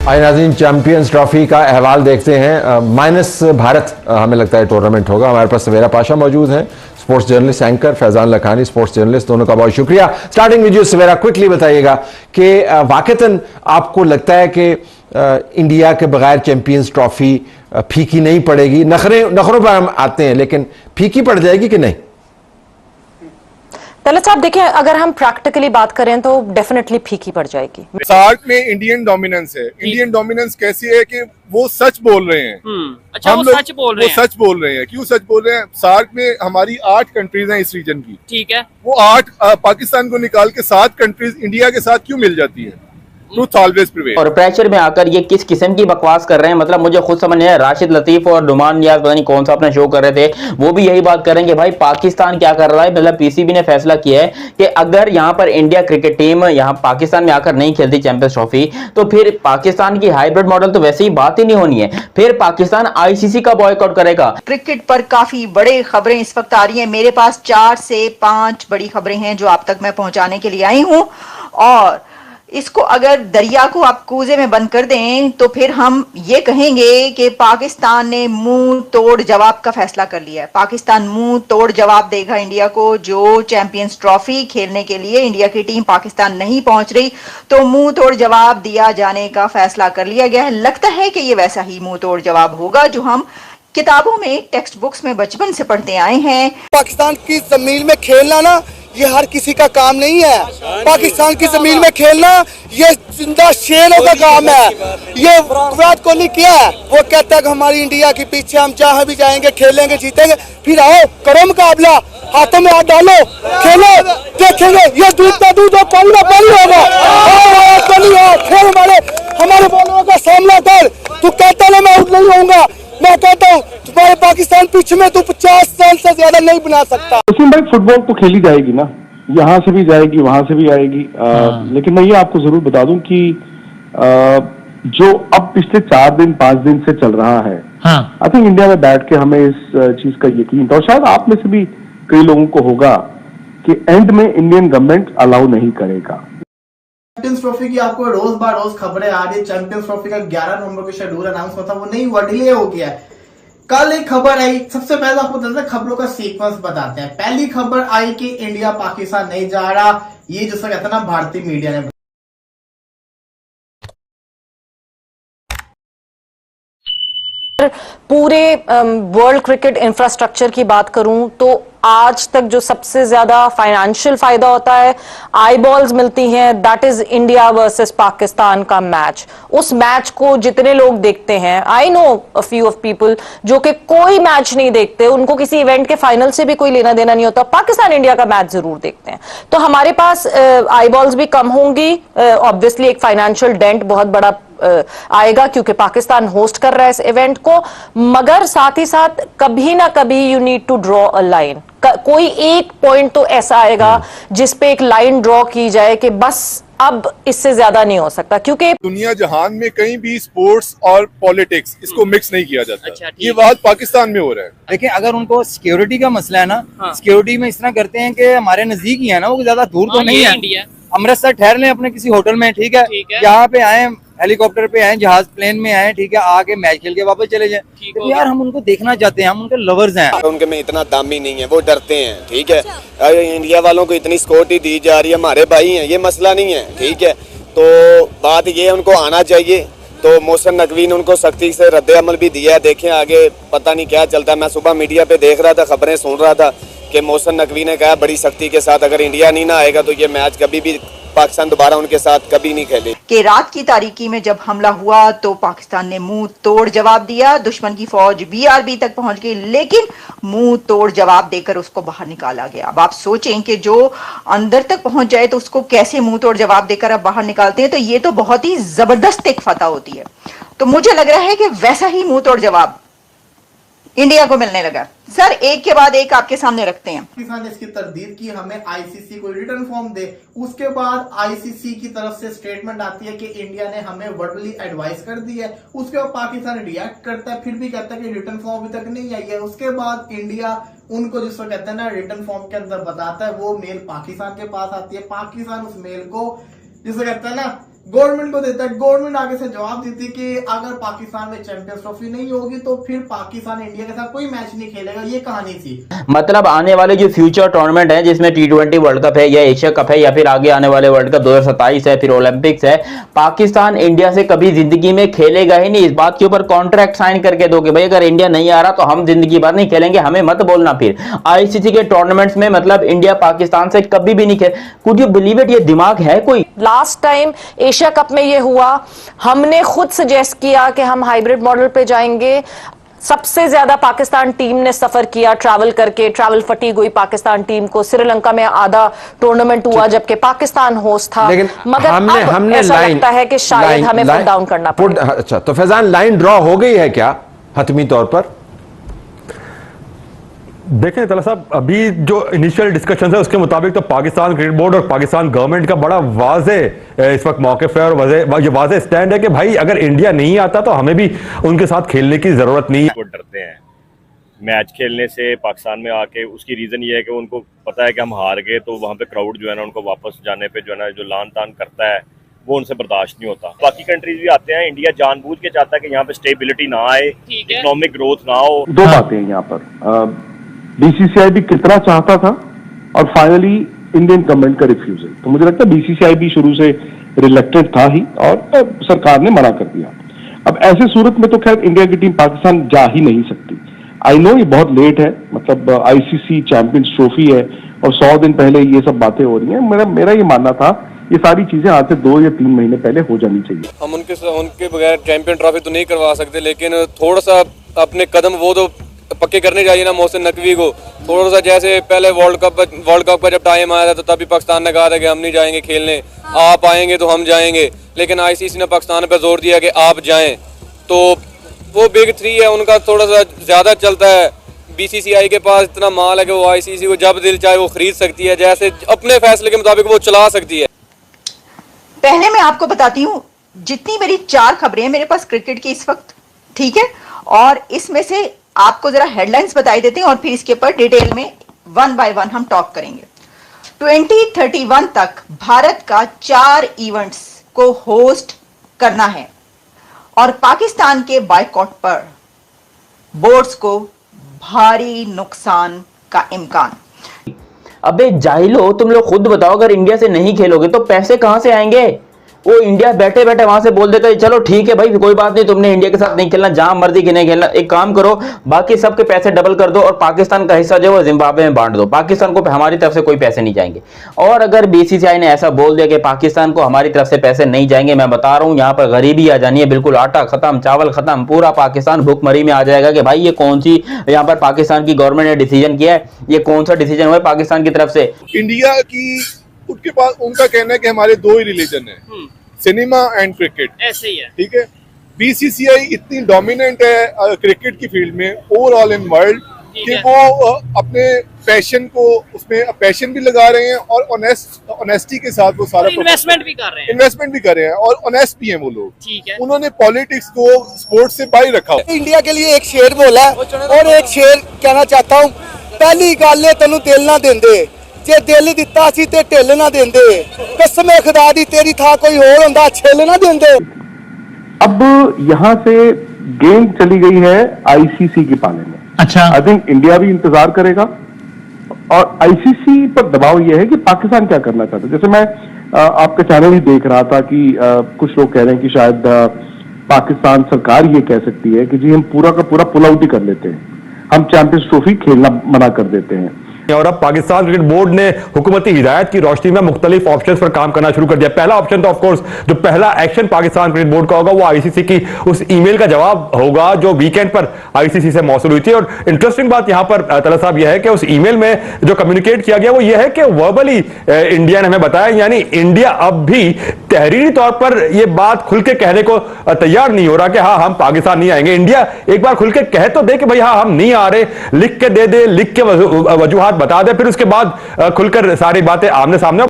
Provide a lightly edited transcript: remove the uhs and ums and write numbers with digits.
आइए नाज़रीन, champions trophy का अहवाल देखते हैं। माइनस भारत हमें लगता है टूर्नामेंट होगा। हमारे पास सवेरा पाशा मौजूद हैं, sports journalist anchor, Faizan Lakhani sports journalist, दोनों का बहुत शुक्रिया। Starting with you Savera, quickly बताइएगा कि वाकईतन आपको लगता है कि इंडिया के बगैर चैंपियंस ट्रॉफी फीकी नहीं पड़ेगी? नखरों पर हम आते हैं, लेकिन फीकी पड़ जाएगी कि नहीं? तलत साहब देखें, अगर हम प्रैक्टिकली बात करें तो डेफिनेटली फीकी पड़ जाएगी। सार्क में इंडियन डोमिनेंस है। इंडियन डोमिनेंस कैसी है कि वो सच बोल रहे हैं। अच्छा, वो सच बोल रहे हैं। वो सच बोल रहे हैं। क्यों सच बोल रहे हैं? सार्क में हमारी 8 कंट्रीज हैं इस रीजन की। ठीक है, वो 8 पाकिस्तान को निकाल के 7 कंट्रीज इंडिया के साथ क्यों मिल जाती है? Truth always prevail. और प्रेशर में आकर ये किस किस्म की बकवास कर रहे हैं, मतलब मुझे खुद समझ नहीं आया। राशिद लतीफ और नुमान नियाज पता नहीं कौन सा अपना शो कर रहे थे, वो भी यही बात कर रहे हैं कि भाई पाकिस्तान क्या कर रहा है। मतलब पीसीबी ने फैसला किया है कि अगर यहां पर इंडिया क्रिकेट टीम यहां पाकिस्तान में आकर नहीं खेलती चैंपियंस ट्रॉफी, तो फिर पाकिस्तान की हाइब्रिड मॉडल तो वैसे ही बात ही नहीं होनी है, फिर पाकिस्तान आईसीसी का बॉयकॉट करेगा। क्रिकेट पर काफी बड़े खबरें इस वक्त आ रही हैं। मेरे पास 4 से 5 बड़ी खबरें हैं जो आप तक मैं पहुंचाने के लिए आई हूं, और इसको अगर दरिया को आप कूजे में बंद कर दें तो फिर हम ये कहेंगे कि पाकिस्तान ने मुंह तोड़ जवाब का फैसला कर लिया है। पाकिस्तान मुंह तोड़ जवाब देगा इंडिया को। जो चैंपियंस ट्रॉफी खेलने के लिए इंडिया की टीम पाकिस्तान नहीं पहुंच रही, तो मुंह तोड़ जवाब दिया जाने का फैसला कर लिया गया है। लगता है कि ये वैसा ही मुंह तोड़ जवाब होगा जो हम किताबों में, टेक्स्ट बुक्स में बचपन से पढ़ते आए हैं। पाकिस्तान की जमीन में खेलना ना, ये हर किसी का काम नहीं है। पाकिस्तान की जमीन में खेलना ये जिंदा शेरों का काम है। ये विराट कोहली क्या है, वो कहता है कि हमारी इंडिया के पीछे हम जहाँ भी जाएंगे, खेलेंगे, जीतेंगे। फिर आओ करो मुकाबला, हाथों में हाथ डालो, खेलो, देखेंगे ये दूध का दूध और पानी का पानी होगा। खेल हमारे बॉलरों का सामना कर। तू कहता ना मैं आउट नहीं होऊंगा, मैं कहता हूँ तुम्हारे पाकिस्तान पिच में तू 50 रन से ज्यादा नहीं बना सकता। भाई फुटबॉल तो खेली जाएगी ना, यहाँ से भी जाएगी, वहां से भी आएगी। लेकिन मैं ये आपको जरूर बता दूं कि जो अब पिछले 4 दिन 5 दिन से चल रहा है, आई थिंक इंडिया में बैठ के हमें इस चीज का यकीन था, और शायद आप में से भी कई लोगों को होगा कि एंड में इंडियन गवर्नमेंट अलाउ नहीं करेगा। चैंपियंस ट्रॉफी की आपको रोज बार रोज खबरें आ रही है। चैंपियंस ट्रॉफी का 11 नवंबर को शेड्यूल अनाउंस होता, वो नहीं हुआ, डिले हो गया है। कल एक खबर आई, सबसे पहले आपको बताते हैं खबरों का सीक्वेंस बताते हैं। पहली खबर आई कि इंडिया पाकिस्तान नहीं जा रहा, ये जैसा कहता है ना भारतीय मीडिया ने। पूरे वर्ल्ड क्रिकेट इंफ्रास्ट्रक्चर की बात करूं तो आज तक जो सबसे ज्यादा फाइनेंशियल फायदा होता है, आई बॉल्स मिलती हैं, that is India versus Pakistan का मैच। उस मैच को जितने लोग देखते हैं, I know a few of people जो कि कोई मैच नहीं देखते, उनको किसी इवेंट के फाइनल से भी कोई लेना देना नहीं होता, पाकिस्तान इंडिया का मैच जरूर देखते हैं। तो हमारे पास आई बॉल्स भी कम होंगी, ऑब्वियसली एक फाइनेंशियल डेंट बहुत बड़ा आएगा क्योंकि पाकिस्तान होस्ट कर रहा है इस इवेंट को, मगर साथ ही साथ कभी ना कभी you need to draw a line. कोई एक पॉइंट तो ऐसा आएगा जिस पे एक लाइन ड्रॉ की जाए कि बस अब इससे ज्यादा नहीं हो सकता, क्योंकि दुनिया जहान में कहीं भी स्पोर्ट्स और पॉलिटिक्स इसको मिक्स नहीं किया जाता। अच्छा, ये बात पाकिस्तान में हो रहा है। देखिए, अगर उनको सिक्योरिटी का मसला है ना, सिक्योरिटी में इस तरह करते हैं कि हमारे नजदीक ही है ना, वो ज्यादा दूर तो नहीं है। अमृतसर ठहर लें अपने किसी होटल में, ठीक है, यहाँ पे आए, हेलीकॉप्टर पे आए, जहाज प्लेन में आए, ठीक है, आके मैच खेल के वापस चले जाएं। तो यार हम उनको देखना चाहते हैं, हम उनके लवर्स हैं। उनके में इतना दामी नहीं है, वो डरते हैं, ठीक है। इंडिया वालों को इतनी सिक्योरिटी दी जा रही है, हमारे भाई हैं, ये मसला नहीं है, ठीक है। तो बात ये है, उनको आना चाहिए। तो मोहसिन नकवी ने उनको सख्ती से रद्द अमल भी दिया है। देखें आगे पता नहीं क्या चलता है। मैं सुबह मीडिया पे देख रहा था, खबरें सुन रहा था कि मोहसिन नकवी ने कहा बड़ी सख्ती के साथ अगर इंडिया नहीं ना आएगा तो ये मैच कभी भी पाकिस्तान दोबारा उनके साथ कभी नहीं खेले। कि रात की तारीकी में जब हमला हुआ तो पाकिस्तान ने मुंह तोड़ जवाब दिया। दुश्मन की फौज बीआरबी तक पहुंच गई, लेकिन मुंह तोड़ जवाब देकर उसको बाहर निकाला गया। अब आप सोचें कि जो अंदर तक पहुंच जाए तो उसको कैसे मुंह तोड़ जवाब देकर आप बाहर निकालते हैं, तो ये तो बहुत ही जबरदस्त एक फतह होती है। तो मुझे लग रहा है कि वैसा ही मुंह तोड़ जवाब इंडिया को मिलने लगा। सर, एक के बाद एक आपके सामने रखते हैं। पाकिस्तान ने इसकी तरदीद की, हमें आईसीसी को रिटर्न फॉर्म दे। उसके बाद आईसीसी की तरफ से स्टेटमेंट आती है कि इंडिया ने हमें वर्बली एडवाइस कर दी है। उसके बाद पाकिस्तान रिएक्ट करता है, फिर भी कहता है कि रिटर्न फॉर्म अभी तक नहीं आई है। उसके बाद इंडिया उनको जिसको कहते हैं ना रिटर्न फॉर्म के अंदर बताता है, वो मेल पाकिस्तान के पास आती है। पाकिस्तान उस मेल को जिसे कहते हैं ना गवर्नमेंट को देता है। गवर्नमेंट आगे से जवाब देती है कि अगर पाकिस्तान में चैंपियंस ट्रॉफी नहीं होगी तो फिर पाकिस्तान इंडिया के साथ कोई मैच नहीं खेलेगा। ये कहानी थी। मतलब आने वाले जो फ्यूचर टूर्नामेंट है जिसमें T20 वर्ल्ड कप है या एशिया कप है या फिर आगे आने वाले वर्ल्ड कप 2027 है, फिर ओलंपिक्स है, पाकिस्तान इंडिया से कभी जिंदगी में खेलेगा ही नहीं। इस बात के ऊपर कॉन्ट्रैक्ट साइन करके दो कि भाई अगर इंडिया नहीं आ रहा तो हम जिंदगी भर नहीं खेलेंगे, हमें मत बोलना। फिर आईसीसी के टूर्नामेंट्स में मतलब इंडिया पाकिस्तान से कभी भी नहीं खेल। Could you believe it? ये दिमाग है कोई? लास्ट टाइम एशिया कप में ये हुआ, हमने खुद सजेस्ट किया कि हम हाइब्रिड मॉडल पे जाएंगे। सबसे ज्यादा पाकिस्तान टीम ने सफर किया ट्रैवल करके, ट्रैवल फटीग हुई पाकिस्तान टीम को। श्रीलंका में आधा टूर्नामेंट हुआ जबकि पाकिस्तान होस्ट था। मगर हमने ऐसा लगता है कि शायद हमें पुट डाउन करना पड़ेगा। अच्छा, तो फैजान लाइन ड्रॉ हो गई है क्या हतमी तौर पर? देखें तला साहब, अभी जो इनिशियल डिस्कशन है उसके मुताबिक तो पाकिस्तान क्रिकेट बोर्ड और पाकिस्तान गवर्नमेंट का बड़ा वाजे इस वक्त मौक़िफ़ है और वाजे स्टैंड है कि भाई अगर इंडिया नहीं आता तो हमें भी उनके साथ खेलने की जरूरत नहीं है। वो डरते हैं मैच खेलने से पाकिस्तान में आके। उसकी रीज़न ये है कि उनको पता है कि हम हार गए तो वहाँ पे क्राउड जो है ना उनको वापस जाने पे जो है ना जो लान तान करता है वो उनसे बर्दाश्त नहीं होता। बाकी कंट्रीज भी आते हैं, इंडिया जानबूझ के चाहता है कि यहाँ पे स्टेबिलिटी ना आए, इकोनॉमिक ग्रोथ ना हो। दो बातें हैं यहाँ पर, बीसीसीआई भी कितना चाहता था और फाइनली इंडियन गवर्नमेंट का रिफ्यूजल। तो मुझे लगता है बीसीसीआई भी शुरू से रिलेक्टेड था ही और सरकार ने मना कर दिया। अब ऐसे सूरत में तो खैर इंडिया की टीम पाकिस्तान जा ही नहीं सकती। आई नो ये बहुत लेट है, मतलब आईसीसी चैंपियंस ट्रॉफी है और 100 दिन पहले ये सब बातें हो रही हैं। मेरा ये मानना था ये सारी चीजें आज से 2 या 3 महीने पहले हो जानी चाहिए। हम उनके बगैर चैंपियन ट्रॉफी तो नहीं करवा सकते, लेकिन थोड़ा सा अपने कदम वो तो पक्के करने चाहिए ना मोहसिन नकवी को। थोड़ा सा जैसे पहले वर्ल्ड कप का जब टाइम आया था तो तभी पाकिस्तान ने कहा था कि हम नहीं जाएंगे खेलने, आप आएंगे तो हम जाएंगे। लेकिन आईसीसी ने पाकिस्तान पर जोर दिया कि आप जाएं, तो वो बिग 3 है उनका थोड़ा सा ज्यादा चलता है। बीसीसीआई के पास इतना माल है कि वो आईसीसी को जब दिल चाहे वो खरीद सकती है, जैसे अपने फैसले के मुताबिक वो चला सकती है। पहले मैं आपको बताती हूँ जितनी मेरी 4 खबरें हैं मेरे पास क्रिकेट की इस वक्त, ठीक है, और इसमें से आपको जरा हेडलाइंस बताई देते हैं और फिर इसके ऊपर डिटेल में 1 बाय 1 हम टॉक करेंगे। 2031 तक भारत का 4 इवेंट्स को होस्ट करना है और पाकिस्तान के बायकॉट पर बोर्ड्स को भारी नुकसान का इम्कान। अबे जाहिलो, तुम लोग खुद बताओ अगर इंडिया से नहीं खेलोगे तो पैसे कहां से आएंगे? वो इंडिया बैठे बैठे वहां से बोल देता है चलो ठीक है भाई कोई बात नहीं, तुमने इंडिया के साथ नहीं खेलना, जहां मर्जी की नहीं खेलना, एक काम करो बाकी सबके पैसे डबल कर दो और पाकिस्तान का हिस्सा जो है जिम्बाब्वे में बांट दो। पाकिस्तान को हमारी तरफ से कोई पैसे नहीं जाएंगे। और अगर बीसीसीआई ने ऐसा बोल दिया कि पाकिस्तान को हमारी तरफ से पैसे नहीं जाएंगे, मैं बता रहा हूं यहाँ पर गरीबी आ जानी है, बिल्कुल आटा खत्म, चावल खत्म, पूरा पाकिस्तान भूखमरी में आ जाएगा कि भाई ये कौन सी यहाँ पर पाकिस्तान की गवर्नमेंट ने डिसीजन किया है, ये कौन सा डिसीजन हुआ है पाकिस्तान की तरफ से। इंडिया की उनके पास उनका कहना है कि हमारे 2 ही रिलीजन है, सिनेमा एंड क्रिकेट। ऐसे ही है, ठीक है। बीसीसीआई इतनी डोमिनेंट है क्रिकेट की फील्ड में ओवरऑल इन वर्ल्ड कि वो अपने पैशन को उसमें पैशन भी लगा रहे हैं और ऑनेस्टी के साथ वो सारा इन्वेस्टमेंट भी कर रहे हैं और ऑनेस्ट भी हैं वो लोग। ठीक है। उन्होंने पॉलिटिक्स को स्पोर्ट्स से बाहर रखा। इंडिया के लिए एक शेर बोला और एक शेर कहना चाहता हूँ, पहली गल तेनू दिल ना देंदे, जे दिल दिता सी ते ढिल ना देंदे, कसम खुदा दी तेरी था कोई होर हुंदा छिल ना देंदे। अब यहाँ से गेंद चली गई है आईसीसी के पाले में। अच्छा, आई थिंक इंडिया भी इंतजार करेगा और आईसीसी पर दबाव यह है कि पाकिस्तान क्या करना चाहता है। जैसे मैं आपका चैनल ही देख रहा था कि कुछ लोग कह रहे हैं कि शायद पाकिस्तान सरकार ये कह सकती है कि जी हम पूरा का पूरा पुल आउट ही कर लेते हैं, हम चैंपियंस ट्रॉफी खेलना मना कर देते हैं। और अब पाकिस्तान क्रिकेट बोर्ड ने हुकूमती हिदायत की रोशनी में मुख्तलिफ ऑप्शंस पर काम करना शुरू कर दिया। पहला ऑप्शन तो ऑफकोर्स जो पहला एक्शन पाकिस्तान क्रिकेट बोर्ड का होगा वो आईसीसी की उस ईमेल का जवाब होगा जो वीकेंड पर आईसीसी से मौसूल हुई थी। और इंटरेस्टिंग बात यहां पर तला साहब यह है कि उस ईमेल में जो कम्युनिकेट किया गया वो यह है कि वर्बली इंडिया ने हमें बताया, यानी इंडिया अब भी तहरीरी तौर पर यह बात खुल के कहने को तैयार नहीं हो रहा कि हाँ हम पाकिस्तान नहीं आएंगे। इंडिया एक बार खुल के कह तो दे कि भाई हाँ हम नहीं आ रहे, लिख के दे दे, लिख के वजूहात बता दे, फिर उसके बाद खुलकर सारी बातें आमने सामने